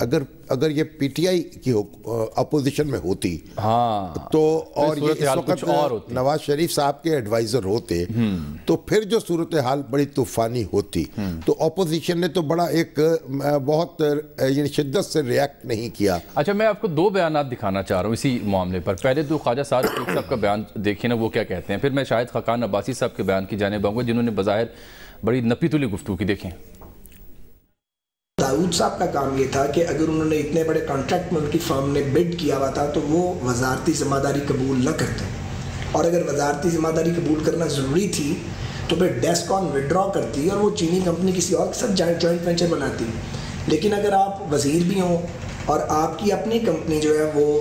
اگر یہ P T I کی اپوزیشن میں ہوتی تو اور یہ اس وقت نواز شریف صاحب کے ایڈوائزر ہوتے تو پھر جو صورتحال بڑی طوفانی ہوتی. تو اپوزیشن نے تو بڑا ایک بہت شدت سے ریاکٹ نہیں کیا. اچھا میں آپ کو دو بیانات دکھانا چاہ رہا ہوں اسی معاملے پر. پہلے تو خواجہ سعد رفیق صاحب کا بیان دیکھیں نا وہ کیا کہتے ہیں, پھر میں شاہد خاقان عباسی صاحب کے بیان کی جانب آؤں گا جنہوں نے بظاہر بڑی نپی تلی گفتگو کی. دیکھیں داؤد صاحب کا کام یہ تھا کہ اگر انہوں نے اتنے بڑے کانٹریکٹ میں ان کی فرم نے بڈ کیا ہوا تھا تو وہ وزارتی ذمہ داری قبول نہ کرتے, اور اگر وزارتی ذمہ داری قبول کرنا ضروری تھی تو پھر ڈیسکون وڈرا کرتی اور وہ چینی کمپنی کسی اور کے ساتھ جوائنٹ وینچر بناتی. لیکن اگر آپ وزیر بھی ہوں اور آپ کی اپنی کمپنی جو ہے وہ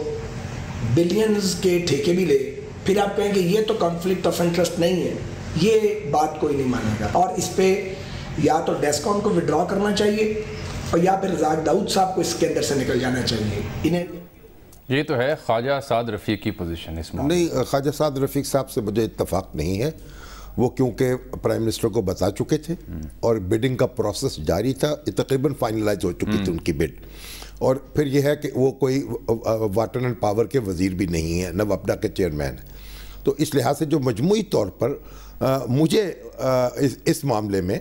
بلینز کے ٹھیکے بھی لے, پھر آپ کہیں کہ یہ تو کانفلکٹ آف انٹرسٹ نہیں ہے, یہ بات کوئی نہیں مانے گا. اور اس پہ یا تو ڈیسکون کو وڈرا کرنا چاہیے اور یا پھر رزاق داؤد صاحب کو اس کے اندر سے نکل جانا چاہیے. انہیں یہ تو ہے خواجہ سعد رفیق کی پوزیشن اس میں. نہیں, خواجہ سعد رفیق صاحب سے مجھے اتفاق نہیں ہے. وہ کیونکہ پرائم منسٹر کو بتا چکے تھے اور بیڈنگ کا پروسیس جاری تھا, تقریباً فائنلائز ہو چکی تھی ان کی بڈ. اور پھر یہ ہے کہ وہ کوئی واٹر اینڈ پاور کے وزیر بھی نہیں ہے, نہ وپڈا کے چیئرمین ہے. تو اس لحاظ سے جو مجموعی طور پر مجھے اس معاملے میں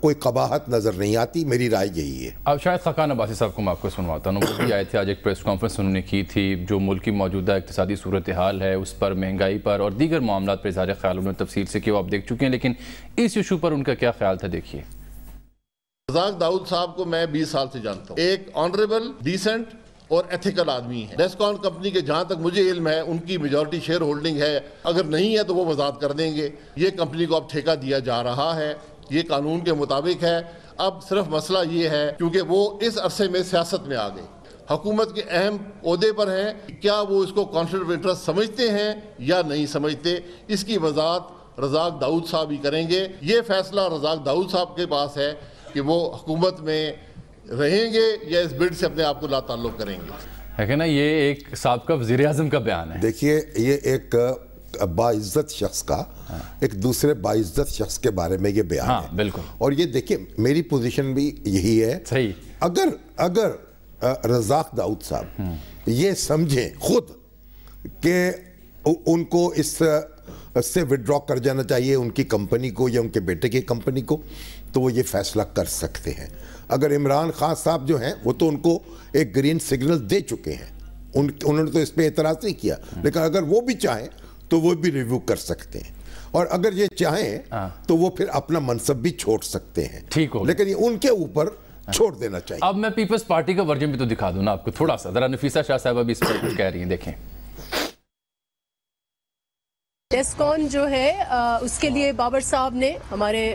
کوئی قباحت نظر نہیں آتی. میری رائے یہی ہے. اب شاید خاقان عباسی صاحب کو میں آپ کو سنواتا ہوں, وہ بھی آئے تھے آج ایک پریس کانفرنس انہوں نے کی تھی جو ملک کی موجودہ اقتصادی صورتحال ہے اس پر, مہنگائی پر اور دیگر معاملات پر اظہار خیال انہوں نے تفصیل سے کیا, وہ آپ دیکھ چکے ہیں. لیکن اس ایشو پر ان کا کیا خیال تھا دیکھیے. رزاق داؤد صاحب کو میں 20 سال سے جانتا ہوں, ایک آنریبل, ڈیسنٹ اور ایتھیکل آدمی ہے. ڈیسکون کمپنی کے جہاں تک مجھے علم ہے ان کی میجورٹی شیئر ہولڈنگ ہے, اگر نہیں ہے تو وہ وضاحت کر دیں گے. یہ کمپنی کو اب ٹھیکہ دیا جا رہا ہے, یہ قانون کے مطابق ہے. اب صرف مسئلہ یہ ہے کیونکہ وہ اس عرصے میں سیاست میں آ گئے, حکومت کے اہم عہدے پر ہیں, کیا وہ اس کو کانفلکٹ آف انٹرسٹ سمجھتے ہیں یا نہیں سمجھتے, اس کی وضاحت رزاق داؤد صاحب ہی کریں گے. یہ فیصلہ رزاق داؤد صاحب کے پاس ہے کہ وہ حکومت میں رہیں گے یا اس بڈ سے اپنے آپ کو لا تعلق کریں گے. ہے کہ نا, یہ ایک سابقہ وزیر اعظم کا بیان ہے. دیکھیے یہ ایک باعزت شخص کا ایک دوسرے باعزت شخص کے بارے میں یہ بیان ہے. بالکل. اور یہ دیکھیں میری پوزیشن بھی یہی ہے. صحیح. اگر رزاق داؤد صاحب یہ سمجھیں خود کہ ان کو اس سے وڈرا کر جانا چاہیے ان کی کمپنی کو یا ان کے بیٹے کی کمپنی کو, تو وہ یہ فیصلہ کر سکتے ہیں. اگر عمران خان صاحب جو ہیں وہ تو ان کو ایک گرین سگنل دے چکے ہیں, انہوں نے تو اس پہ اعتراض نہیں کیا, لیکن اگر وہ بھی چاہیں تو وہ بھی ریویو کر سکتے ہیں. اور اگر یہ چاہیں تو وہ پھر اپنا منصب بھی چھوڑ سکتے ہیں. ٹھیک ہو, لیکن یہ ان کے اوپر چھوڑ دینا چاہیے. اب میں پیپلز پارٹی کا ورژن بھی تو دکھا دوں نا آپ کو تھوڑا سا, ذرا نفیسہ شاہ صاحبہ بھی اس پر کچھ کہہ رہی ہیں, دیکھیں. ڈیسکون جو ہے اس کے لیے بابر صاحب نے, ہمارے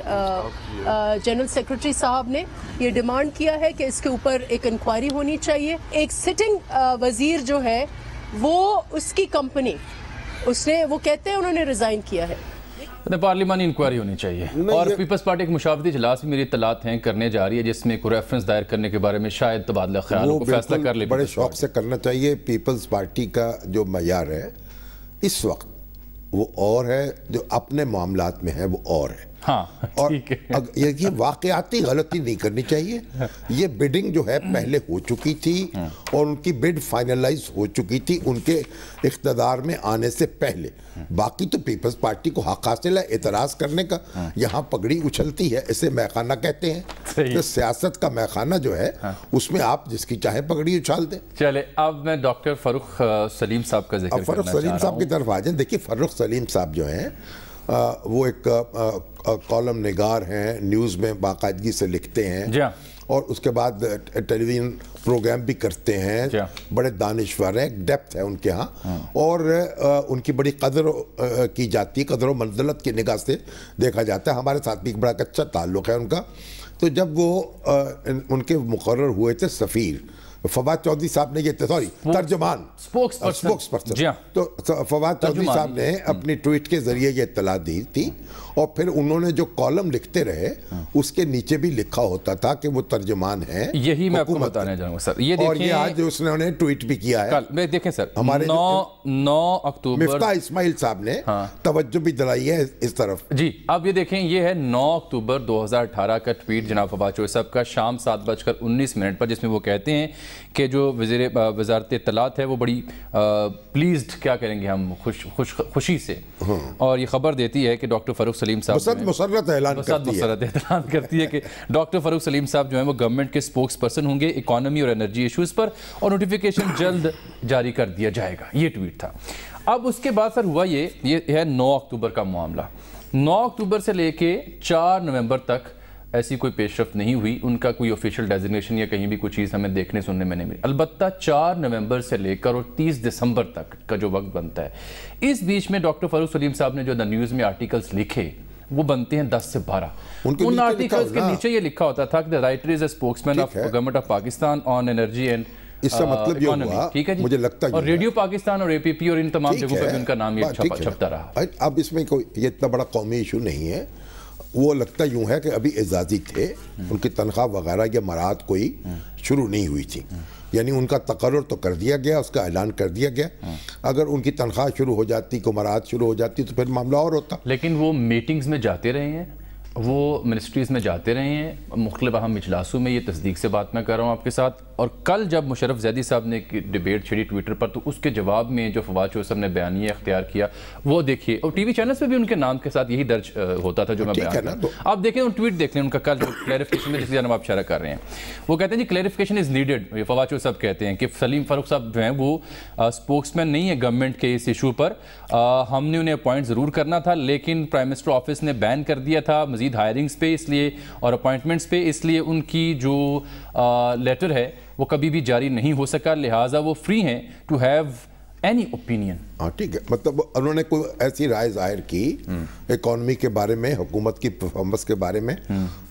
جنرل سیکرٹری صاحب نے یہ ڈیمانڈ کیا ہے کہ اس کے اوپر ایک انکوائری ہونی چاہیے. ایک سٹنگ وزیر جو ہے وہ اس کی کمپنی, اس نے وہ کہتے ہیں انہوں نے ریزائن کیا ہے. پارلیمانی انکوائری ہونی چاہیے. اور پیپلز پارٹی ایک مشاورتی اجلاس بھی میری اطلاعات ہیں کرنے جا رہی ہے جس میں کوئی ریفرنس دائر کرنے کے بارے میں شاید تبادلہ خیال کو فیصلہ کر لے. بڑے شوق سے کرنا چاہیے. پیپلز پارٹی کا جو معیار ہے اس وقت وہ اور ہے, جو اپنے معاملات میں ہے وہ اور ہے. اور یہ واقعاتی غلطی نہیں کرنی چاہیے. یہ بڈنگ جو ہے پہلے ہو چکی تھی اور ان کی بڈ فائنلائز ہو چکی تھی ان کے اقتدار میں آنے سے پہلے. باقی تو پیپلز پارٹی کو حق حاصل ہے اعتراض کرنے کا. یہاں پگڑی اچھلتی ہے, اسے میخانہ کہتے ہیں. تو سیاست کا میخانہ جو ہے اس میں آپ جس کی چاہے پگڑی اچھال دیں. چلے اب میں ڈاکٹر فاروق سلیم صاحب کا ذکر کرنا چاہ رہا ہوں. فاروق سلیم صاحب کی طرف آ جائیں. دیکھیے فاروق سلیم صاحب جو ہیں وہ ایک کالم نگار ہیں, نیوز میں باقاعدگی سے لکھتے ہیں اور اس کے بعد ٹیلی ویژن پروگرام بھی کرتے ہیں. بڑے دانشور ہیں, ڈیپتھ ہے ان کے ہاں, اور ان کی بڑی قدر کی جاتی ہے, قدر و منزلت کی نگاہ سے دیکھا جاتا ہے. ہمارے ساتھ بھی ایک بڑا اچھا تعلق ہے ان کا. تو جب وہ ان کے مقرر ہوئے تھے سفیر فواد چودھری صاحب نے یہ سوری ترجمان اسپوکس پرسن تو فواد چودھری صاحب نے اپنی ٹویٹ کے ذریعے یہ اطلاع دی تھی اور پھر انہوں نے جو کالم لکھتے رہے اس کے نیچے بھی لکھا ہوتا تھا کہ وہ ترجمان ہیں. یہی میں آپ کو بتانے جاؤں گا سر. یہ اور یہ آج اس نے ٹویٹ بھی کیا ہے. دیکھیں سر ہمارے 9 اکتوبر مفتاح اسماعیل صاحب نے توجہ بھی دلائی ہے اس طرف. جی اب یہ دیکھیں یہ ہے 9 اکتوبر 2018 کا ٹویٹ جناب فواد چودھری صاحب کا شام 7:19 پر، جس میں وہ کہتے ہیں کہ جو وزارت اطلاعات ہے وہ بڑی پلیزڈ کیا کریں گے ہم خوشی سے، اور یہ خبر دیتی ہے کہ ڈاکٹر فاروق سلیم صاحب مسرت اعلان کرتی ہے کہ ڈاکٹر فاروق سلیم صاحب جو ہیں وہ گورنمنٹ کے سپوکس پرسن ہوں گے اکانومی اور انرجی ایشوز پر، اور نوٹیفیکیشن جلد جاری کر دیا جائے گا. یہ ٹویٹ تھا. اب اس کے بعد سر ہوا یہ ہے 9 اکتوبر کا معاملہ. 9 اکتوبر سے لے کے 4 نومبر تک ایسی کوئی پیش رفت نہیں ہوئی، ان کا کوئی آفیشیل ڈیزگنیشن یا کہیں بھی کوئی چیز ہمیں دیکھنے سننے میں نہیں ملی. البتہ 4 نومبر سے لے کر اور 30 دسمبر تک کا جو وقت بنتا ہے، اس بیچ میں ڈاکٹر فاروق سلیم صاحب نے جو دا نیوز میں آرٹیکلز لکھے وہ بنتے ہیں 10 سے 12. ان آرٹیکلز کے نیچے یہ لکھا ہوتا تھا کہ the writer is a spokesman of government of Pakistan on energy and اس کا مطلب یہ ہوا مجھے لگتا ہے، اور ریڈیو پاکستان اور APP اور ان تمام جگہوں پہ بھی ان کا نام یہ چھپتا رہا. اب اس میں کوئی یہ اتنا بڑا قومی ایشو نہیں ہے. وہ لگتا یوں ہے کہ ابھی اعزازی تھے، ان کی تنخواہ وغیرہ یا مراحت کوئی شروع نہیں ہوئی تھی، یعنی ان کا تقرر تو کر دیا گیا، اس کا اعلان کر دیا گیا. اگر ان کی تنخواہ شروع ہو جاتی، کو مراحت شروع ہو جاتی تو پھر معاملہ اور ہوتا. لیکن وہ میٹنگز میں جاتے رہے ہیں، وہ منسٹریز میں جاتے رہے ہیں، مختلف اہم اجلاسوں میں. یہ تصدیق سے بات میں کر رہا ہوں آپ کے ساتھ. اور کل جب مشرف زیدی صاحب نے ڈیبیٹ چھڑی ٹویٹر پر، تو اس کے جواب میں جو فواد چودھری صاحب نے بیانیہ اختیار کیا وہ دیکھیے، اور ٹی وی چینلز پہ بھی ان کے نام کے ساتھ یہی درج ہوتا تھا جو میں بیان کر رہا ہوں. آپ دیکھیں ان ٹویٹ دیکھ لیں ان کا کل جو کلیریفیکیشن میں جس کی جانب آپ اشارہ کر رہے ہیں، وہ کہتے ہیں جی کلیریفیکیشن از نیڈڈ. فواد چودھری صاحب کہتے ہیں کہ سلیم فاروق صاحب جو ہیں وہ اسپوکس مین نہیں ہے گورنمنٹ کے اس ایشو پر. ہم نے انہیں اپوائنٹ ضرور کرنا تھا لیکن پرائم منسٹر آفس نے بین کر دیا تھا مزید ہائرنگز پہ اس لیے اور اپوائنٹمنٹس پہ، اس لیے ان کی جو لیٹر ہے وہ کبھی بھی جاری نہیں ہو سکا، لہٰذا وہ فری ہیں ٹو ہیو اینی اوپینین. ہاں ٹھیک ہے، مطلب انہوں نے کوئی ایسی رائے ظاہر کی اکانومی کے بارے میں، حکومت کی پرفارمنس کے بارے میں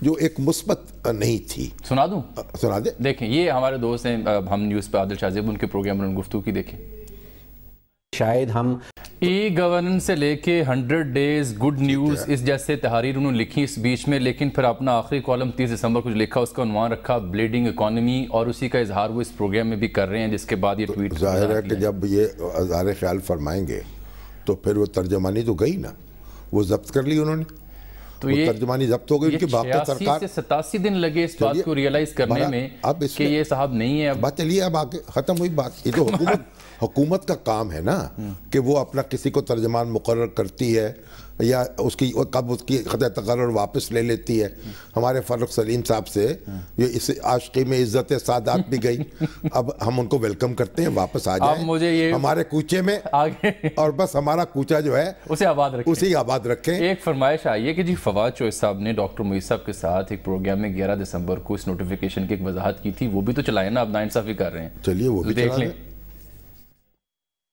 جو ایک مثبت نہیں تھی. سنا دوں؟ سنا دیں. دیکھیں یہ ہمارے دوست ہیں ہم نیوز پہ عادل شاہ زیب، ان کے پروگرام میں گفتگو کی دیکھیں. شاید ہم ای گورننس سے لے کے 100 ڈیز گڈ نیوز اس جیسے تحریر انہوں نے لکھی اس بیچ میں، لیکن پھر اپنا آخری کالم 30 دسمبر کو جو لکھا اس کا عنوان رکھا بلیڈنگ اکانومی، اور اسی کا اظہار وہ اس پروگرام میں بھی کر رہے ہیں، جس کے بعد یہ ٹویٹ. ظاہر ہے کہ جب یہ اظہار خیال فرمائیں گے تو پھر وہ ترجمانی تو گئی نا، وہ ضبط کر لی انہوں نے، تو یہ ترجمانی ضبط ہو گئی. ان کی باقی سرکار 86 سے 87 دن لگے اس بات کو ریئلائز کرنے میں کہ یہ صاحب نہیں ہے. بات چلیے اب آگے ختم ہوئی بات. یہ تو حکومت کا کام ہے نا کہ وہ اپنا کسی کو ترجمان مقرر کرتی ہے یا اس کی کب اس کی خطۂ تقرر واپس لے لیتی ہے. ہمارے فاروق سلیم صاحب سے یہ اس عاشقی میں عزت سعادت بھی گئی. اب ہم ان کو ویلکم کرتے ہیں، واپس آ جائیں ہمارے کوچے میں اور بس ہمارا کوچہ جو ہے اسے آباد رکھیں. ایک فرمائش آئی ہے کہ جی فواد چودھری صاحب نے ڈاکٹر معیز صاحب کے ساتھ ایک پروگرام میں 11 دسمبر کو اس نوٹیفیکیشن کی ایک وضاحت کی تھی، وہ بھی تو چلائیں نا، اب ناانصافی کر رہے ہیں. چلیے وہ بھی دیکھ لیں.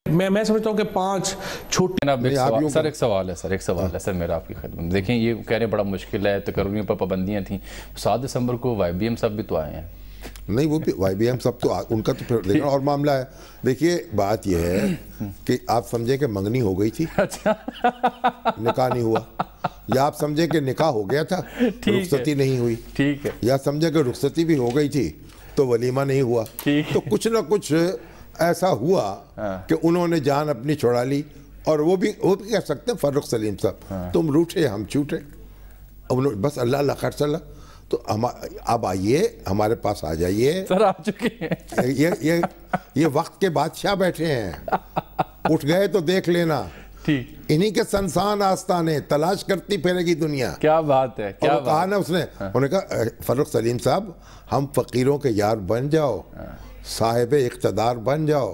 میں سمجھتا ہوں کہ 5 چھوٹے سر ایک سوال ہے سر میرا آپ کی خدمت. دیکھیں یہ کہہ رہے بڑا مشکل ہے، تقرریوں پر پابندیاں تھیں. 7 دسمبر کو YBM صاحب بھی تو آئے ہیں. نہیں وہ بھی YBM صاحب تو ان کا تو پھر لیکن اور معاملہ ہے. دیکھیے بات یہ ہے کہ آپ سمجھیں کہ منگنی ہو گئی تھی، نکاح نہیں ہوا، یا آپ سمجھیں کہ نکاح ہو گیا تھا رخصتی نہیں ہوئی، ٹھیک ہے، یا سمجھیں کہ رخصتی بھی ہو گئی تھی تو ولیمہ نہیں ہوا. تو کچھ نہ کچھ ایسا ہوا کہ انہوں نے جان اپنی چھڑا لی. اور وہ بھی کہہ سکتے ہیں فاروق سلیم صاحب تم روٹھے ہم چھوٹے، بس اللہ اللہ خیر صلی اللہ. تو اب آئیے ہمارے پاس آ جائیے سر، آ چکے ہیں. یہ وقت کے بادشاہ بیٹھے ہیں، اٹھ گئے تو دیکھ لینا. انہی کے سنسان آستانے تلاش کرتی پھیرے گی دنیا. کیا بات ہے. اور کہا نا اس نے، انہوں نے کہا فاروق سلیم صاحب ہم فقیروں کے یار بن جاؤ، صاحب اقتدار بن جاؤ،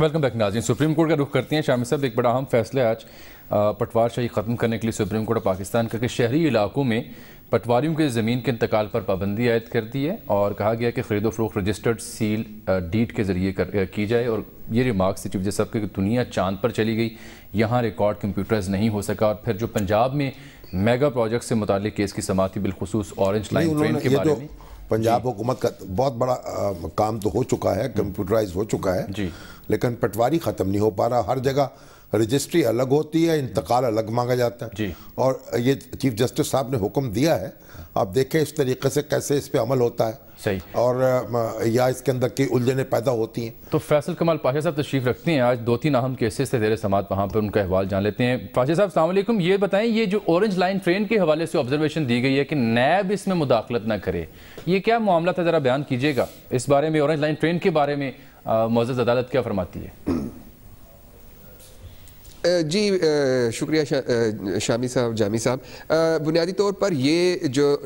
ویلکم بیک ناظرین. سپریم کورٹ کا رخ کرتے ہیں. شامی صاحب، ایک بڑا اہم فیصلہ آج پٹوار شاہی ختم کرنے کے لیے سپریم کورٹ آف پاکستان کا کہ شہری علاقوں میں پٹواریوں کے زمین کے انتقال پر پابندی عائد کر دی ہے اور کہا گیا کہ خرید و فروخت رجسٹرڈ سیل ڈیڈ کے ذریعے کی جائے. اور یہ ریمارکس چیف جسٹس صاحب کہ دنیا چاند پر چلی گئی، یہاں ریکارڈ کمپیوٹرائز نہیں ہو سکا. اور پھر جو پنجاب میں میگا پروجیکٹ سے متعلق کیس کی سماعت تھی، بالخصوص اورنج لائن ٹرین کے بارے میں. پنجاب حکومت کا بہت بڑا کام تو ہو چکا ہے، کمپیوٹرائز ہو چکا ہے، لیکن پٹواری ختم نہیں ہو پا رہا. ہر جگہ رجسٹری الگ ہوتی ہے، انتقال الگ مانگا جاتا ہے. اور یہ چیف جسٹس صاحب نے حکم دیا ہے، آپ دیکھیں اس طریقے سے کیسے اس پہ عمل ہوتا ہے اور یا اس کے اندر کی الجھنیں پیدا ہوتی ہیں. تو فیصل کمال پاشا صاحب تشریف رکھتے ہیں. آج 2-3 اہم کیسز سے زیر سماعت، وہاں پر ان کا احوال جان لیتے ہیں. پاشا صاحب السلام علیکم. یہ بتائیں، یہ جو اورنج لائن ٹرین کے حوالے سے آبزرویشن دی گئی ہے کہ نیب اس میں مداخلت نہ کرے، یہ کیا معاملہ تھا؟ ذرا بیان کیجئے گا اس بارے میں. اورنج لائن ٹرین کے بارے میں معزز عدالت کیا فرماتی ہے؟ جی شکریہ شامی صاحب، جامی صاحب. بنیادی طور پر یہ جو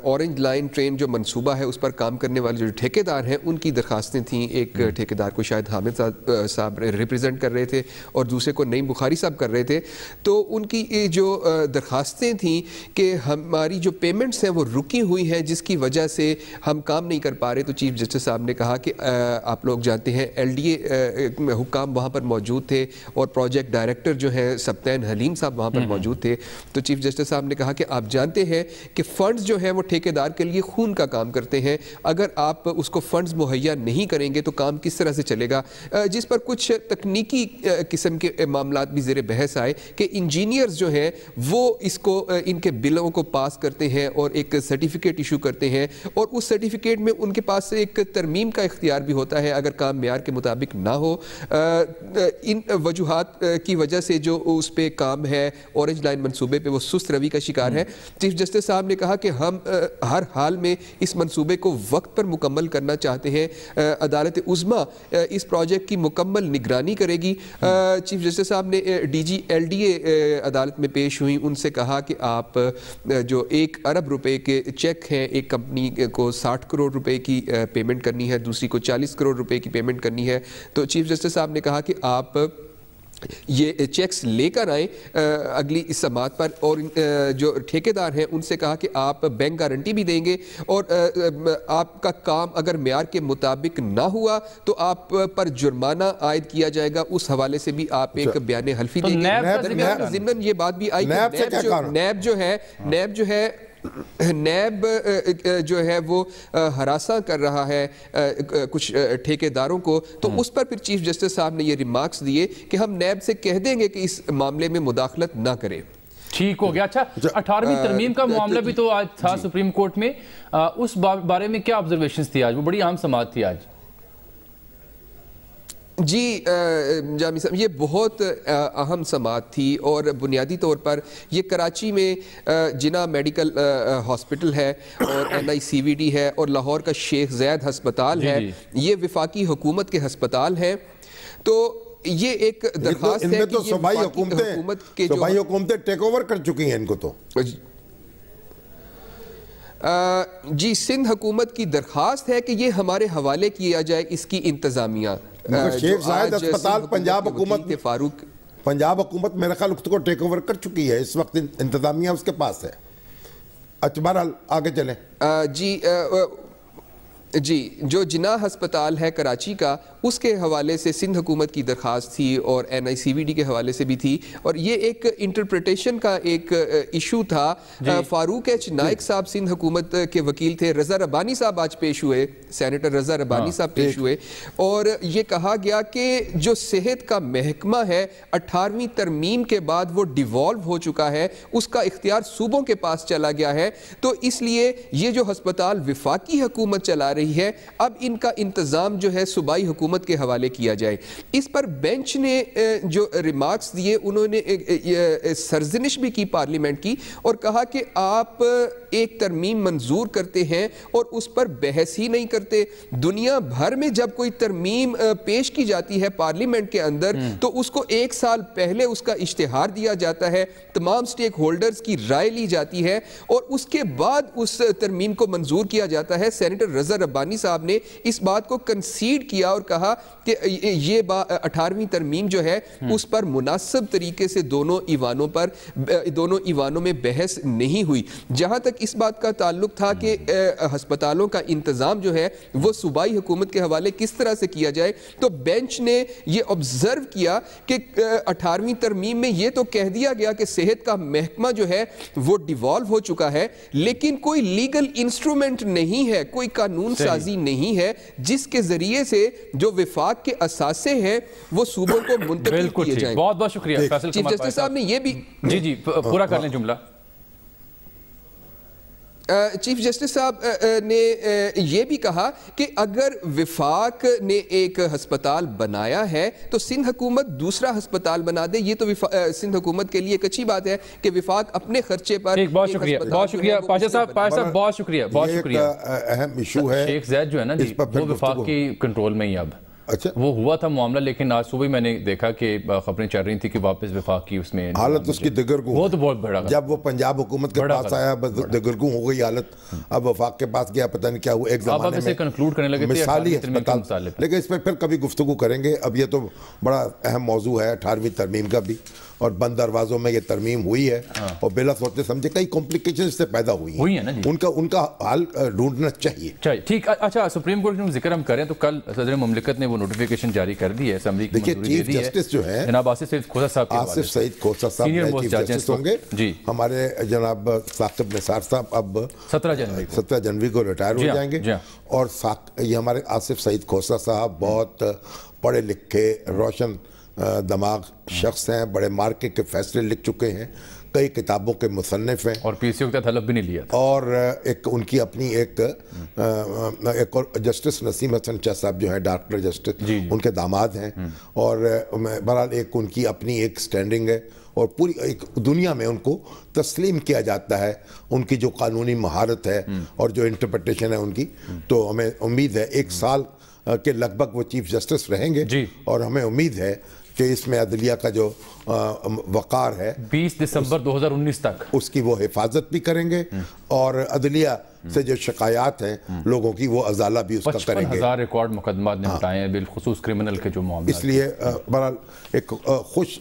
اورنج لائن ٹرین جو منصوبہ ہے اس پر کام کرنے والے جو ٹھیکیدار ہیں ان کی درخواستیں تھیں. ایک ٹھیکیدار کو شاید حامد صاحب ریپریزنٹ کر رہے تھے اور دوسرے کو نعیم بخاری صاحب کر رہے تھے. تو ان کی جو درخواستیں تھیں کہ ہماری جو پیمنٹس ہیں وہ رکی ہوئی ہیں جس کی وجہ سے ہم کام نہیں کر پا رہے. تو چیف جسٹس صاحب نے کہا کہ آپ لوگ جانتے ہیں LDA حکام وہاں پر موجود تھے اور پروجیکٹ ڈائریکٹر جو ہے سبتین حلیم صاحب وہاں پر موجود تھے. تو چیف جسٹس صاحب نے کہا کہ آپ جانتے ہیں کہ فنڈز جو ہیں وہ ٹھیکیدار کے لیے خون کا کام کرتے ہیں، اگر آپ اس کو فنڈز مہیا نہیں کریں گے تو کام کس طرح سے چلے گا. جس پر کچھ تکنیکی قسم کے معاملات بھی زیر بحث آئے کہ انجینئرز جو ہیں وہ اس کو ان کے بلوں کو پاس کرتے ہیں اور ایک سرٹیفکیٹ ایشو کرتے ہیں اور اس سرٹیفکیٹ میں ان کے پاس ایک ترمیم کا اختیار بھی ہوتا ہے اگر کام معیار کے مطابق نہ ہو. ان وجوہات کی وجہ سے جو اس پہ کام ہے اورنج لائن منصوبے پہ وہ سست روی کا شکار ہے. چیف جسٹس صاحب نے کہا کہ ہم ہر حال میں اس منصوبے کو وقت پر مکمل کرنا چاہتے ہیں. عدالت عظمیٰ اس پروجیکٹ کی مکمل نگرانی کرے گی. چیف جسٹس صاحب نے DG LDA عدالت میں پیش ہوئی، ان سے کہا کہ آپ جو 1 ارب روپے کے چیک ہیں، ایک کمپنی کو 60 کروڑ روپے کی پیمنٹ کرنی ہے، دوسری کو 40 کروڑ روپے کی پیمنٹ کرنی ہے. تو چیف جسٹس صاحب نے کہا کہ آپ یہ چیکس لے کر آئیں اگلی اس سماعت پر اور جو ٹھیکیدار ہیں ان سے کہا کہ آپ بینک گارنٹی بھی دیں گے اور آپ کا کام اگر معیار کے مطابق نہ ہوا تو آپ پر جرمانہ عائد کیا جائے گا. اس حوالے سے بھی آپ ایک بیان حلفی دیں گے. ضمن یہ بات بھی آئی کہ نیب جو ہے نیب جو ہے وہ ہراساں کر رہا ہے کچھ ٹھیکیداروں کو. تو اس پر پھر چیف جسٹس صاحب نے یہ ریمارکس دیے کہ ہم نیب سے کہہ دیں گے کہ اس معاملے میں مداخلت نہ کرے. ٹھیک ہو گیا. اچھا، 18ویں ترمیم کا معاملہ بھی تو آج تھا سپریم کورٹ میں، اس بارے میں کیا آبزرویشنز تھی آج؟ وہ بڑی اہم سماعت تھی آج. جی جامی صاحب، یہ بہت اہم سماعت تھی اور بنیادی طور پر یہ کراچی میں جناح میڈیکل ہاسپٹل ہے اور NICVD ہے اور لاہور کا شیخ زید ہسپتال ہے. یہ وفاقی حکومت کے ہسپتال ہیں. تو یہ ایک درخواست ہے کہ یہ صوبائی حکومتیں ٹیک اوور کر چکی ہیں ان کو. تو جی سندھ حکومت کی درخواست ہے کہ یہ ہمارے حوالے کیا جائے اس کی انتظامیہ. شیخ زاید ہسپتال پنجاب حکومت میرا خیال اس کو ٹیک اوور کر چکی ہے، اس وقت انتظامیہ اس کے پاس ہے. اچھا بہرحال آگے چلیں. جی جو جناح ہسپتال ہے کراچی کا، اس کے حوالے سے سندھ حکومت کی درخواست تھی اور NICVD کے حوالے سے بھی تھی اور یہ ایک انٹرپریٹیشن کا ایک ایشو تھا. فاروق ایچ نائک صاحب سندھ حکومت کے وکیل تھے، رضا ربانی صاحب آج پیش ہوئے، سینیٹر رضا ربانی صاحب پیش ہوئے اور یہ کہا گیا کہ جو صحت کا محکمہ ہے 18ویں ترمیم کے بعد وہ ڈیوالو ہو چکا ہے، اس کا اختیار صوبوں کے پاس چلا گیا ہے. تو اس لیے یہ جو ہسپتال وفاقی حکومت چلا رہی ہے، اب ان کا انتظام جو ہے صوبائی حکومت کے حوالے کیا جائے. اس پر بینچ نے جو ریمارکس دیے، انہوں نے سرزنش بھی کی پارلیمنٹ کی اور کہا کہ آپ ایک ترمیم منظور کرتے ہیں اور اس پر بحث ہی نہیں کرتے. دنیا بھر میں جب کوئی ترمیم پیش کی جاتی ہے پارلیمنٹ کے اندر تو اس کو 1 سال پہلے اس کا اشتہار دیا جاتا ہے، تمام سٹیک ہولڈرز کی رائے لی جاتی ہے اور اس کے بعد اس ترمیم کو منظور کیا جاتا ہے. سینیٹر رضا ربانی صاحب نے اس بات کو کنسیڈ کیا اور کہا کہ یہ 18ویں ترمیم جو ہے اس پر مناسب طریقے سے دونوں ایوانوں میں بحث نہیں ہوئی. جہاں تک اس بات کا تعلق تھا کہ ہسپتالوں کا انتظام جو ہے وہ صوبائی حکومت کے حوالے کس طرح سے کیا جائے, تو بینچ نے یہ آبزرو کیا کہ 18ویں ترمیم میں یہ تو کہہ دیا گیا کہ صحت کا محکمہ جو ہے وہ ڈیوالو ہو چکا ہے, لیکن کوئی لیگل انسٹرومنٹ نہیں ہے, کوئی قانون سازی نہیں ہے جس کے ذریعے سے جو وفاق کے اثاثے ہیں وہ صوبوں کو منتقل کیے جائیں. بہت بہت شکریہ فیصل چیف جسٹس صاحب نے یہ بھی جی پورا کر لیں جملہ. چیف جسٹس صاحب نے یہ بھی کہا کہ اگر وفاق نے ایک ہسپتال بنایا ہے تو سندھ حکومت دوسرا ہسپتال بنا دے. یہ تو سندھ حکومت کے لیے ایک اچھی بات ہے کہ وفاق اپنے خرچے پر. بہت شکریہ پاشا صاحب بہت شکریہ. اہم ایشو ہے شیخ زید جو ہے نا جی وہ وفاق کی کنٹرول میں ہی اب وہ ہوا تھا معاملہ, لیکن آج صبح میں نے دیکھا کہ خبریں چل رہی تھی کہ واپس وفاق کی اس میں حالت اس کی دگرگوں. وہ تو بہت بڑا جب وہ پنجاب حکومت کے پاس آیا دگرگوں ہو گئی حالت, اب وفاق کے پاس گیا پتہ نہیں کیا ہوا. ایک زمانے میں کنکلوڈ کرنے لگے مثالی ہسپتال, لیکن اس پہ پھر کبھی گفتگو کریں گے. اب یہ تو بڑا اہم موضوع ہے 18ویں ترمیم کا بھی, اور بند دروازوں میں یہ ترمیم ہوئی ہے اور بلا سوچے سمجھے کئی کمپلیکیشن اس سے پیدا ہوئی ہیں نا جی. ان کا حل ڈھونڈنا چاہیے. ٹھیک. اچھا سپریم کورٹ کا ذکر ہم کریں تو کل صدر مملکت نے وہ نوٹیفیکیشن جاری کر دی ہے اسمبلی کی منظوری دے دی ہے. چیف جسٹس جو ہیں جناب آصف سعید کھوسہ صاحب آصف سعید کھوسہ صاحب چیف جسٹس ہوں گے جی. ہمارے جناب ثاقب نثار صاحب اب 17 جنوری کو ریٹائر ہو جائیں گے, اور یہ ہمارے آصف سعید کھوسہ صاحب بہت پڑھے لکھے روشن دماغ شخص ہیں, بڑے مارکے کے فیصلے لکھ چکے ہیں, کئی کتابوں کے مصنف ہیں, اور پی سی او کے تحت حلف بھی نہیں لیا, اور ایک ان کی اپنی ایک اور جسٹس نسیم حسن شاہ صاحب جو ہیں ڈائریکٹر جسٹس ان کے داماد ہیں, اور بہرحال ایک ان کی اپنی ایک سٹینڈنگ ہے, اور پوری ایک دنیا میں ان کو تسلیم کیا جاتا ہے ان کی جو قانونی مہارت ہے اور جو انٹرپریٹیشن ہے ان کی. تو ہمیں امید ہے 1 سال کے لگ بھگ وہ چیف جسٹس رہیں گے, اور ہمیں امید ہے کہ اس میں عدلیہ کا جو وقار ہے 20 دسمبر 2019 تک اس کی وہ حفاظت بھی کریں گے, اور عدلیہ سے جو شکایات ہیں لوگوں کی وہ ازالہ بھی اس کا کریں گے. 55,000 ریکارڈ مقدمات نے ہٹائے ہیں بالخصوص کرمنل کے جو معاملات. اس لیے بہرحال ایک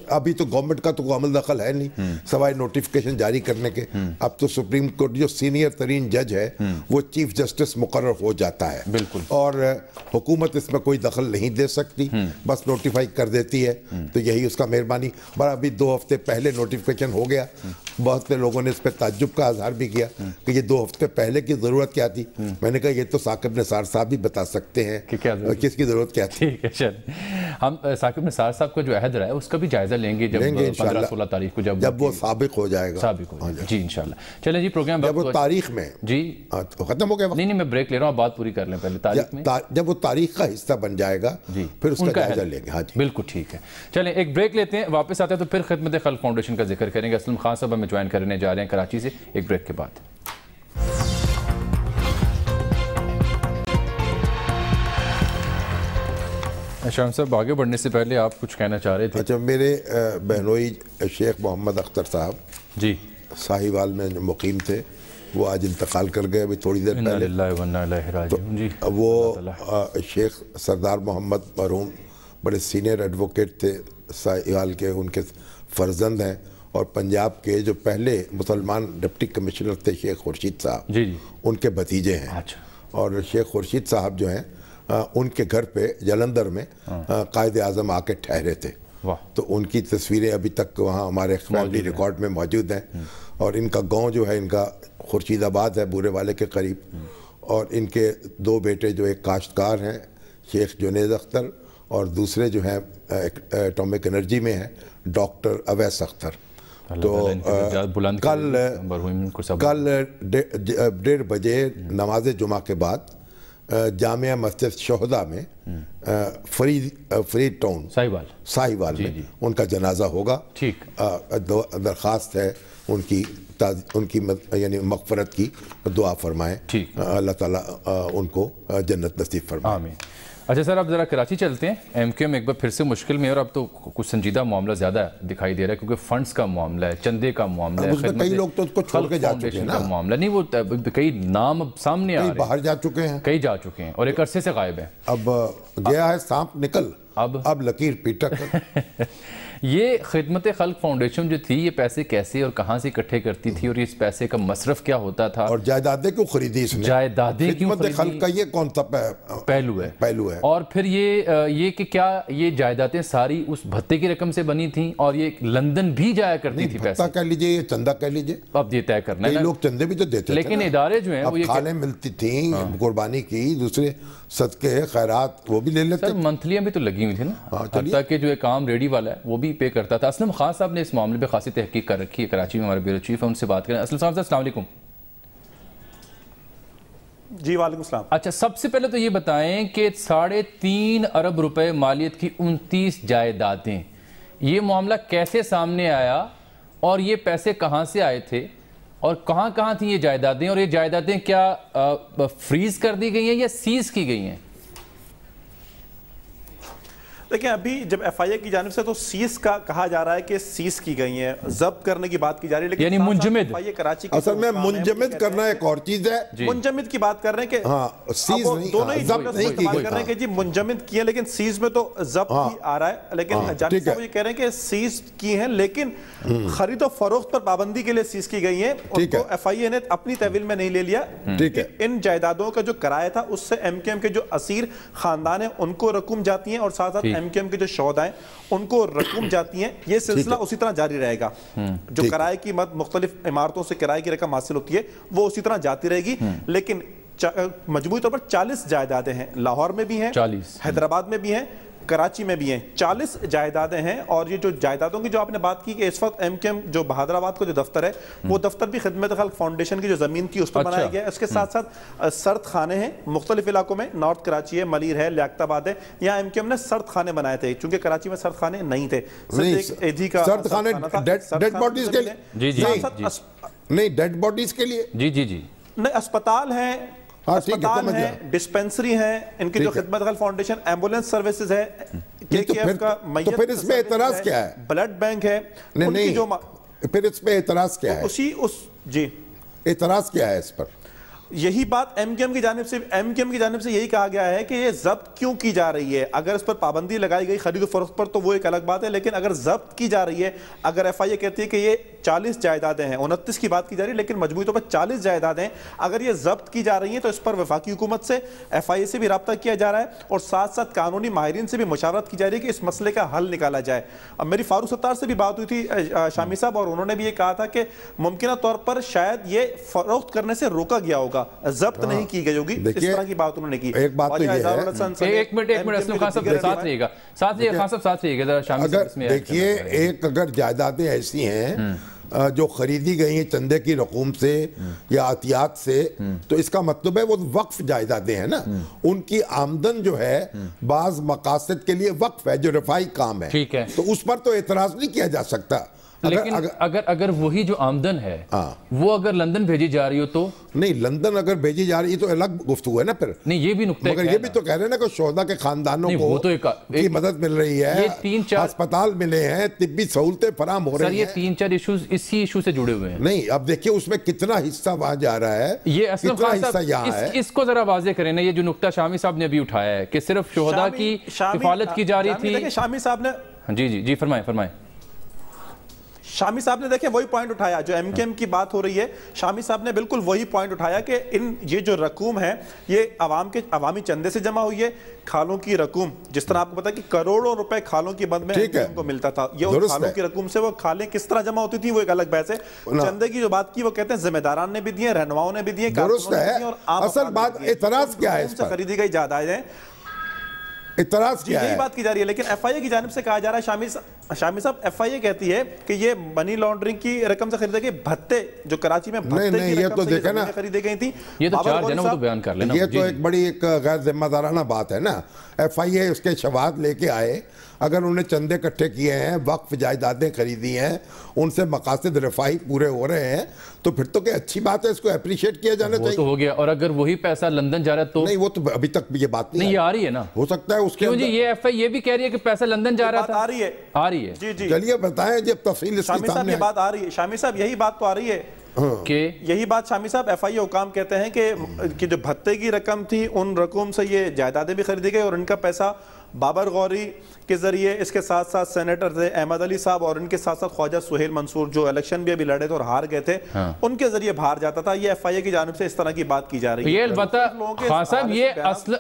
ابھی تو گورنمنٹ کا تو عمل دخل ہے نہیں سوائے نوٹیفیکیشن جاری کرنے کے. اب تو سپریم کورٹ جو سینئر ترین جج ہے وہ چیف جسٹس مقرر ہو جاتا ہے بالکل, اور حکومت اس میں کوئی دخل نہیں دے سکتی, بس نوٹیفائی کر دیتی ہے. تو یہی اس کا مہربانی. بڑا ابھی 2 ہفتے پہلے نوٹیفیکیشن ہو گیا, بہت سے لوگوں نے اس پہ تعجب کا اظہار بھی کیا کہ یہ 2 ہفتے پہلے کی ضرورت کیا تھی. میں نے کہا یہ تو ثاقب نثار صاحب بھی بتا سکتے ہیں کہ کس کی ضرورت کیا تھی. ٹھیک ہے, چل ہم ثاقب نثار صاحب کا جو عہد رہا ہے اس کا بھی جائزہ لیں گے جب 15-16 تاریخ کو جب وہ سابق ہو جائے گا. جی انشاءاللہ. چلیں جی پروگرام جب وہ تاریخ میں جی ختم ہو گیا. نہیں میں بریک لے رہا ہوں, بات پوری کر لیں پہلے. تاریخ میں جب وہ تاریخ کا حصہ بن جائے گا پھر اس کا جائزہ لیں گے. بالکل ٹھیک ہے, چلیں ایک بریک لیتے ہیں, واپس آتے ہیں تو پھر خدمت خلق فاؤنڈیشن کا ذکر کریں گے. اسلم خان صاحب ہمیں جوائن کرنے جا رہے ہیں کراچی سے, ایک بریک کے بعد. شام صاحب آگے بڑھنے سے پہلے آپ کچھ کہنا چاہ رہے تھے. اچھا, میرے بہنوئی شیخ محمد اختر صاحب جی ساہیوال میں مقیم تھے, وہ آج انتقال کر گئے ابھی تھوڑی دیر پہلے. وہ شیخ سردار محمد مرحوم بڑے سینئر ایڈوکیٹ تھے ساہیوال کے, ان کے فرزند ہیں, اور پنجاب کے جو پہلے مسلمان ڈپٹی کمشنر تھے شیخ خورشید صاحب ان کے بھتیجے ہیں. اور شیخ خورشید صاحب جو ہیں ان کے گھر پہ جلندر میں قائد اعظم آ کے ٹھہرے تھے, تو ان کی تصویریں ابھی تک وہاں ہمارے فیملی ریکارڈ میں موجود ہیں. اور ان کا گاؤں جو ہے ان کا خورشید آباد ہے بورے والے کے قریب, اور ان کے 2 بیٹے جو ایک کاشتکار ہیں شیخ جنید اختر, اور دوسرے جو ہیں ایٹامک انرجی میں ہیں ڈاکٹر اویس اختر. تو کل 1:30 بجے نماز جمعہ کے بعد جامعہ مسجد شہداء میں فرید ٹاؤن ساہیوال میں ان کا جنازہ ہوگا. درخواست ہے ان کی یعنی مغفرت کی دعا فرمائیں, اللہ تعالیٰ ان کو جنت نصیب فرمائے. آمین. اچھا سر اب ذرا کراچی چلتے ہیں. ایم کیو ایم ایک بار پھر سے مشکل میں، اور اب تو کچھ سنجیدہ معاملہ زیادہ دکھائی دے رہا ہے کیونکہ فنڈز کا معاملہ ہے، چندے کا معاملہ ہے، کئی لوگ تو اس کو چھوڑ کے جا چکے ہیں نا، معاملہ نہیں، وہ کئی نام اب سامنے آ رہے ہیں، باہر جا چکے ہیں، کئی جا چکے ہیں اور ایک عرصے سے غائب ہیں. اب گیا ہے سانپ نکل، اب لکیر پیٹک. یہ خدمت خلق فاؤنڈیشن جو تھی یہ پیسے کیسے اور کہاں سے اکٹھے کرتی تھی اور اس پیسے کا مصرف کیا ہوتا تھا، اور جائیدادیں کیوں خریدی اس نے؟ جائیدادیں کیوں خدمت خلق کا یہ کون سا پہلو ہے؟ اور پھر یہ کہ کیا یہ جائیدادیں ساری اس بھتے کی رقم سے بنی تھیں اور یہ لندن بھی جایا کرتی تھی پیسے؟ بھتہ کہہ لیجئے یا چندہ کہہ لیجئے، اب یہ طے کرنا ہے. کئی لوگ چندے بھی تو دیتے تھے، لیکن ادارے جو ہیں وہ یہ کھالیں ملتی تھیں قربانی کی، دوسرے صدقے خیرات وہ بھی لے لیتے. سر منتھلیاں بھی تو لگی ہوئی تھی نا، حتیٰ کہ جو ایک عام ریڈی والا ہے وہ بھی پے کرتا تھا. اسلم خان صاحب نے اس معاملے پہ خاصی تحقیق کر رکھی ہے، کراچی میں ہمارے بیورو چیف ہیں، ان سے بات کریں. اسلم صاحب السلام علیکم. جی وعلیکم السلام. اچھا سب سے پہلے تو یہ بتائیں کہ 3.5 ارب روپے مالیت کی 29 جائیدادیں، یہ معاملہ کیسے سامنے آیا اور یہ پیسے کہاں سے آئے تھے اور کہاں کہاں تھیں یہ جائیدادیں، اور یہ جائیدادیں کیا فریز کر دی گئی ہیں یا سیز کی گئی ہیں؟ دیکھیں ابھی جب ایف آئی اے کی جانب سے تو سیز کا کہا جا رہا ہے کہ سیز کی گئی ہیں، ضبط کرنے کی بات کی جا رہی ہے، لیکن یعنی منجمد، ایف آئی اے کراچی اصل میں منجمد کرنا ایک اور چیز ہے، منجمد کی بات کر رہے ہیں کہ ہاں سیز نہیں، دونوں ہی ضبط نہیں کی کر رہے ہیں کہ جی منجمد کی ہے لیکن سیز میں تو ضبط ہی آ رہا ہے. لیکن جانب صاحب یہ کہہ رہے ہیں کہ سیز کی ہیں لیکن خرید و فروخت پر پابندی کے لیے سیز کی گئی ہیں، ان کو ایف آئی اے نے اپنی تحویل میں نہیں لے لیا. ان جائیدادوں کا جو کرایہ تھا اس سے ایم کیو ایم کے جو اسیر خاندان ہیں ان کو رقم جاتی ہیں اور ساتھ ساتھ ایم کیو ایم کے جو شہداء ہیں ان کو رقم جاتی ہیں. یہ سلسلہ اسی طرح جاری رہے گا، جو کرائے کی مختلف عمارتوں سے کرائے کی رقم حاصل ہوتی ہے وہ اسی طرح جاتی رہے گی. لیکن مجموعی طور پر 40 جائیدادیں ہیں، لاہور میں بھی ہیں، حیدرآباد میں بھی ہیں، کراچی میں بھی ہیں، 40 جائیدادیں ہیں. اور یہ جو جائیدادوں کی جو آپ نے بات کی کہ اس وقت ایم کیو ایم جو بہادر آباد کا جو دفتر ہے وہ دفتر بھی خدمت خلق فاؤنڈیشن کی جو زمین تھی اس پر بنایا گیا ہے. اس کے ساتھ ساتھ سرد خانے ہیں مختلف علاقوں میں، نارتھ کراچی ہے، ملیر ہے، لیاقت آباد ہے، یہاں ایم کیو ایم نے سرد خانے بنائے تھے چونکہ کراچی میں سرد خانے نہیں تھے. سرد خانے ڈیڈ باڈیز کے لیے نہیں، ڈیڈ باڈیز کے لیے نہیں، اسپتال ہیں، اسپتال ہیں، ڈسپینسری ہیں، ان کی جو خدمت خلق فاؤنڈیشن ایمبولینس سروسز ہے، کے کے ایف کا میت، تو پھر اس میں اعتراض کیا ہے؟ بلڈ بینک ہے. نہیں پھر اس میں اعتراض کیا ہے؟ جی اعتراض کیا ہے اس پر؟ یہی بات ایم کیو ایم کی جانب سے یہی کہا گیا ہے کہ یہ ضبط کیوں کی جا رہی ہے. اگر اس پر پابندی لگائی گئی خرید و فروخت پر تو وہ ایک الگ بات ہے، لیکن اگر ضبط کی جا رہی ہے، اگر ایف آئی اے کہتی ہے کہ یہ 40 جائیدادیں ہیں، 29 کی بات کی جا رہی ہے لیکن مجموعی طور پر 40 جائیدادیں ہیں، اگر یہ ضبط کی جا رہی ہیں تو اس پر وفاقی حکومت سے ایف آئی اے سے بھی رابطہ کیا جا رہا ہے اور ساتھ ساتھ قانونی ماہرین سے بھی مشاورت کی جا رہی ہے کہ اس مسئلے کا حل نکالا جائے. اب میری فاروق ستار سے بھی بات ہوئی تھی شامی صاحب، اور انہوں نے بھی یہ کہا تھا کہ ممکنہ طور پر شاید یہ فروخت کرنے سے روکا گیا ہوگا، ضبط نہیں کی گئی ہوگی، اس طرح کی بات انہوں نے کی. ایک بات تو یہ ہے، ایک منٹ اسلم خان صاحب ساتھ رہیے گا، ساتھ رہیے گا. دیکھیے ایک اگر جائیدادیں ایسی ہیں جو خریدی گئی ہیں چندے کی رقوم سے یا عطیات سے، تو اس کا مطلب ہے وہ وقف جائیدادیں ہیں نا، ان کی آمدن جو ہے بعض مقاصد کے لیے وقف ہے جو رفائی کام ہے، تو اس پر تو اعتراض نہیں کیا جا سکتا. لیکن اگر وہی جو آمدن ہے وہ اگر لندن بھیجی جا رہی ہو تو نہیں، لندن اگر بھیجی جا رہی ہے تو الگ گفتگو ہے نا. پھر نہیں یہ بھی نقطہ، مگر یہ بھی تو کہہ رہے ہیں نا کہ شہداء کے خاندانوں کو کی مدد مل رہی ہے، ہسپتال ملے ہیں، طبی سہولتیں فراہم ہو رہی ہیں. سر یہ 3-4 ایشوز اسی ایشو سے جڑے ہوئے ہیں. نہیں اب دیکھیے اس میں کتنا حصہ وہاں جا رہا ہے، یہ اسلم خان صاحب اس کو ذرا واضح کریں نا، یہ جو نقطہ شامی صاحب نے ابھی اٹھایا ہے کہ صرف شہداء کی کفالت کی جا رہی تھی. شامی صاحب نے جی فرمائیں. شامی صاحب نے دیکھیں وہی پوائنٹ اٹھایا جو ایم کے ایم کی بات ہو رہی ہے، شامی صاحب نے بالکل وہی پوائنٹ اٹھایا کہ یہ جو رقوم ہے یہ عوامی چندے سے جمع ہوئی ہے. کھالوں کی رقوم جس طرح آپ کو پتا کہ کروڑوں روپے کھالوں کی بند میں ایم کے ایم کو ملتا تھا، یہ ان کھالوں کی رقوم سے وہ کھالیں کس طرح جمع ہوتی تھی وہ ایک الگ بحث ہے. چندے کی جو بات کی وہ کہتے ہیں ذمہ داران نے بھی دیے، رہنماؤں نے بھی دیے، درست ہے. اصل بات اعتراض کیا ہے اس پر؟ خریدی گئی جائیدادیں، اعتراض کیا ہے؟ یہی بات کی جا رہی ہے. لیکن ایف آئی اے کی جانب سے کہا جا رہا ہے شامی صاحب شامی صاحب ایف آئی اے کہتی ہے کہ یہ منی لانڈرنگ کی رقم سے خریدے گئے بھتے جو کراچی میں بھتے کی رقم سے زمینیں خریدے گئی تھی. یہ تو چار جنوں کو بیان کر لینا. یہ تو ایک بڑی ایک غیر ذمہ دارانہ بات ہے نا. ایف آئی اے اس کے شواہد لے کے آئے, اگر انہوں نے چندے اکٹھے کیے ہیں, وقف جائیدادیں خریدی ہیں, ان سے مقاصد رفاہی پورے ہو رہے ہیں, تو پھر تو کہ اچھی بات ہے, اس کو اپریشیٹ کیا جانا چاہیے. وہ تو ہو گیا. اور اگر وہی پیسہ لندن جا رہا ہے تو نہیں, وہ تو ابھی تک یہ بات نہیں یہ آ رہی ہے نا. ہو سکتا ہے اس کے اندر یہ ایف آئی یہ بھی کہہ رہی ہے کہ پیسہ لندن جا رہا تھا. آ رہی ہے, آ رہی ہے. جی جی چلیے بتائیں جب تفصیل. شامی صاحب یہ بات آ رہی ہے. شامی صاحب یہی بات تو آ رہی ہے کہ یہی بات شامی صاحب ایف آئی اے حکام کہتے ہیں کہ جو بھتے کی رقم تھی ان رقم سے یہ جائیدادیں بھی خریدی گئی, اور ان کا پیسہ بابر غوری کے ذریعے, اس کے ساتھ ساتھ سینیٹر تھے احمد علی صاحب, اور ان کے ساتھ ساتھ خواجہ سہیل منصور جو الیکشن بھی ابھی لڑے تھے اور ہار گئے تھے, ان کے ذریعے باہر جاتا تھا. یہ ایف آئی اے کی جانب سے اس طرح کی بات کی جا رہی ہے. یہ البتہ خان صاحب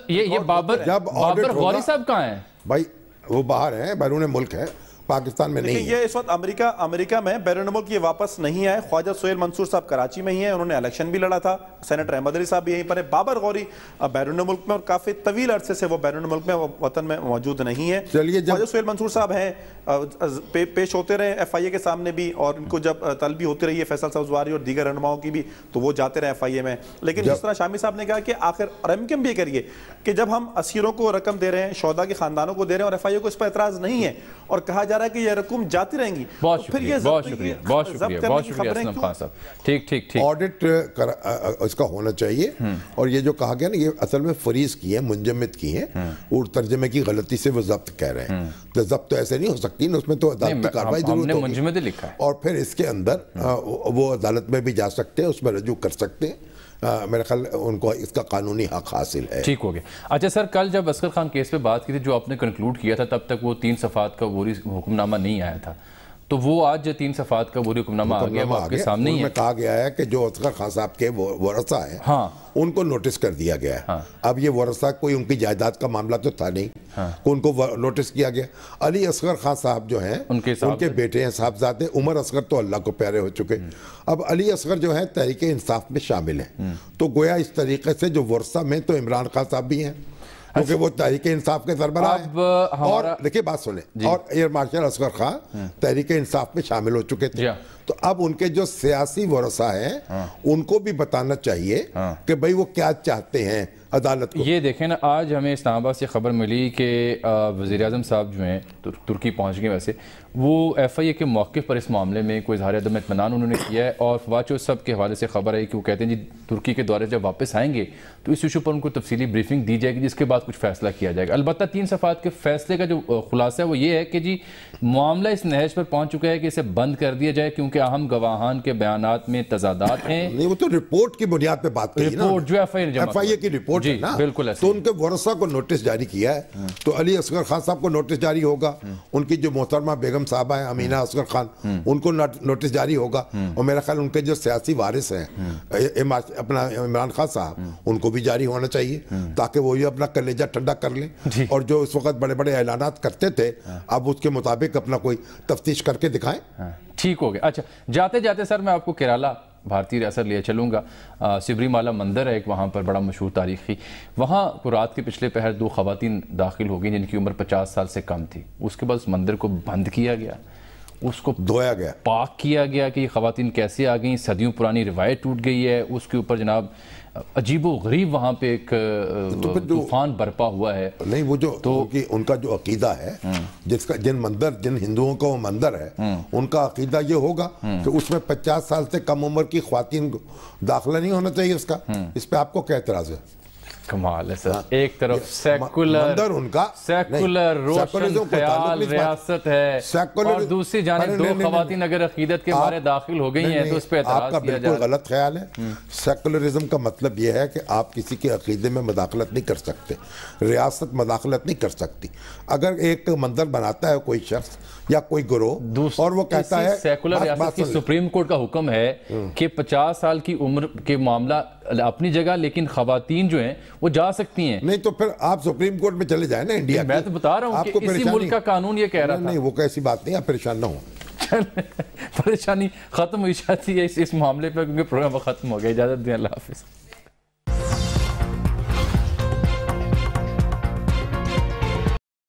یہ بابر غوری صاحب کہاں ہیں بھائی؟ وہ باہر ہیں, بیرون ملک ہے, پاکستان میں نہیں ہے. یہ اس وقت امریکہ میں بیرون ملک یہ واپس نہیں آئے. خواجہ سہیل منصور صاحب کراچی میں ہی ہیں, انہوں نے الیکشن بھی لڑا تھا. سینیٹر احمد علی صاحب بھی یہیں پر ہے. بابر غوری بیرون ملک میں, اور کافی طویل عرصے سے وہ بیرون ملک میں وطن میں موجود نہیں ہے. خواجہ سہیل منصور صاحب ہیں, پیش ہوتے رہے ایف آئی اے کے سامنے بھی, اور ان کو جب طلبی ہوتی رہی ہے فیصل سبزواری اور دیگر رہنماؤں کی بھی, تو وہ جاتے رہے ایف آئی اے میں. لیکن جس طرح شامی صاحب نے کہا کہ آخر, اور ایم کیم بھی کریے کہ جب ہم اسیروں کو رقم دے رہے ہیں, شہداء کے خاندانوں کو دے رہے ہیں, اور ایف آئی اے کو اس پر اعتراض نہیں ہے, اور کہا جا رہا ہے کہ یہ رقم جاتی رہیں گی, بہت شکریہ اسلم خان صاحب. ٹھیک ٹھیک ٹھیک. آڈٹ اس کا ہونا چاہیے. اور یہ جو کہا گیا نا, یہ اصل میں فریز کی ہے, منجمد کی ہیں, اور ترجمے کی غلطی سے وہ ضبط کہہ رہے ہیں. تو ضبط تو ایسے نہیں ہو سکتی نا, اس میں تو عدالتی کارروائی ضرورت ہوگی. منجمد لکھا ہے, اور پھر اس کے اندر وہ عدالت میں بھی جا سکتے ہیں, اس میں رجوع کر سکتے ہیں. میرے خیال ان کو اس کا قانونی حق حاصل ہے. ٹھیک ہو گیا. اچھا سر, کل جب اصغر خان کیس پہ بات کی تھی, جو آپ نے کنکلوڈ کیا تھا, تب تک وہ 3 صفحات کا عبوری حکم نامہ نہیں آیا تھا, تو وہ آج 3 صفحات کا عبوری حکم نامہ آ گیا, وہ آپ کے سامنے ہی ہے. کہا گیا ہے کہ جو اصغر خان صاحب کے ورثہ ہیں, ان کو نوٹس کر دیا گیا ہے. اب یہ ورثہ کوئی ان کی جائیداد کا معاملہ تو تھا نہیں, ان کو نوٹس کیا گیا. علی اصغر خان صاحب جو ہیں, ان کے بیٹے ہیں صاحبزادے. عمر اصغر تو اللہ کو پیارے ہو چکے. اب علی اصغر جو ہیں تحریک انصاف میں شامل ہیں, تو گویا اس طریقے سے جو ورثہ میں تو عمران خان صاحب بھی ہیں, کیونکہ وہ تحریک انصاف کے سربراہ ہیں. اور دیکھیں بات سنیں, اور ایئر مارشل اصغر خان تحریک انصاف میں شامل ہو چکے تھے. تو اب ان کے جو سیاسی ورثہ ہیں, ان کو بھی بتانا چاہیے کہ بھئی وہ کیا چاہتے ہیں عدالت کو. یہ دیکھیں نا, آج ہمیں اسلام آباد سے خبر ملی کہ وزیر اعظم صاحب جو ہیں ترکی پہنچ گئے, ویسے وہ ایف آئی اے کے موقف پر اس معاملے میں کوئی اظہار عدم اطمینان انہوں نے کیا ہے. اور فواد چودھری صاحب کے حوالے سے خبر ہے کہ وہ کہتے ہیں جی ترکی کے دورے جب واپس آئیں گے تو اس ایشو پر ان کو تفصیلی بریفنگ دی جائے گی, جس کے بعد کچھ فیصلہ کیا جائے گا. البتہ 3 صفحات کے فیصلے کا جو خلاصہ ہے وہ یہ ہے کہ جی معاملہ اس نہج پر پہنچ چکا ہے کہ اسے بند کر دیا جائے, کیونکہ اہم گواہان کے بیانات میں تضادات ہیں. نہیں, وہ تو رپورٹ کی بنیاد پہ بات کی نا, رپورٹ جو ایف آئی اے کی رپورٹ ہے نا, بالکل. تو ان کے ورثہ کو نوٹس جاری کیا ہے, تو علی اصغر خان صاحب کو نوٹس جاری ہوگا, ان کی جو محترمہ بیگم صاحبہ ہیں امینہ اصغر خان, ان کو نوٹس جاری ہوگا. اور میرا خیال ان کے جو سیاسی وارث ہیں اپنا عمران خان صاحب, ان کو بھی جاری ہونا چاہیے, تاکہ وہ یہ اپنا کلیجہ ٹھنڈا کر لیں. اور جو اس وقت بڑے بڑے اعلانات کرتے تھے, اب اس کے مطابق اپنا کوئی تفتیش کر کے دکھائیں. ٹھیک ہو گیا. اچھا, جاتے جاتے سر میں آپ کو کیرالہ بھارتی ریاست لے چلوں گا. سبری مالا مندر ہے ایک وہاں پر, بڑا مشہور تاریخی. وہاں کو رات کے پچھلے پہر 2 خواتین داخل ہو گئی جن کی عمر 50 سال سے کم تھی. اس کے بعد اس مندر کو بند کیا گیا, اس کو دھویا گیا, پاک کیا گیا کہ یہ خواتین کیسے آ گئیں. صدیوں پرانی روایت ٹوٹ گئی ہے. اس کے اوپر جناب عجیب و غریب وہاں پہ ایک طوفان برپا ہوا ہے. نہیں, وہ جو ان کا جو عقیدہ ہے, جن ہندوؤں کا وہ مندر ہے, ان کا عقیدہ یہ ہوگا کہ اس میں 50 سال سے کم عمر کی خواتین کو داخلہ نہیں ہونا چاہیے. اس پہ آپ کو کیا اعتراض ہے؟ کمال ہے سر. ایک طرف سیکولر روشن خیال ریاست ہے, اور دوسری جانب 2 خواتین اگر عقیدت کے مارے داخل ہو گئی ہیں تو اس پہ اعتراض کیا جائے. بالکل غلط خیال ہے. سیکولرزم کا مطلب یہ ہے کہ آپ کسی کے عقیدے میں مداخلت نہیں کر سکتے, ریاست مداخلت نہیں کر سکتی. اگر ایک مندر بناتا ہے کوئی شخص یا کوئی گروہ, اور وہ کہتا ہے سیکولر ریاست کی سپریم کورٹ کا حکم ہے کہ 50 سال کی عمر کے معاملہ اپنی جگہ, لیکن خواتین جو ہیں وہ جا سکتی ہیں. نہیں تو پھر آپ سپریم کورٹ میں چلے جائیں نا انڈیا. میں تو بتا رہا ہوں کہ اسی ملک کا قانون یہ کہہ رہا تھا. نہیں, وہ کیسی بات نہیں, آپ پریشان نہ ہوں. پریشانی ختم ہوئی جاتی ہے اس معاملے پہ, کیونکہ پروگرام ختم ہو گیا. اجازت دیں, اللہ حافظ.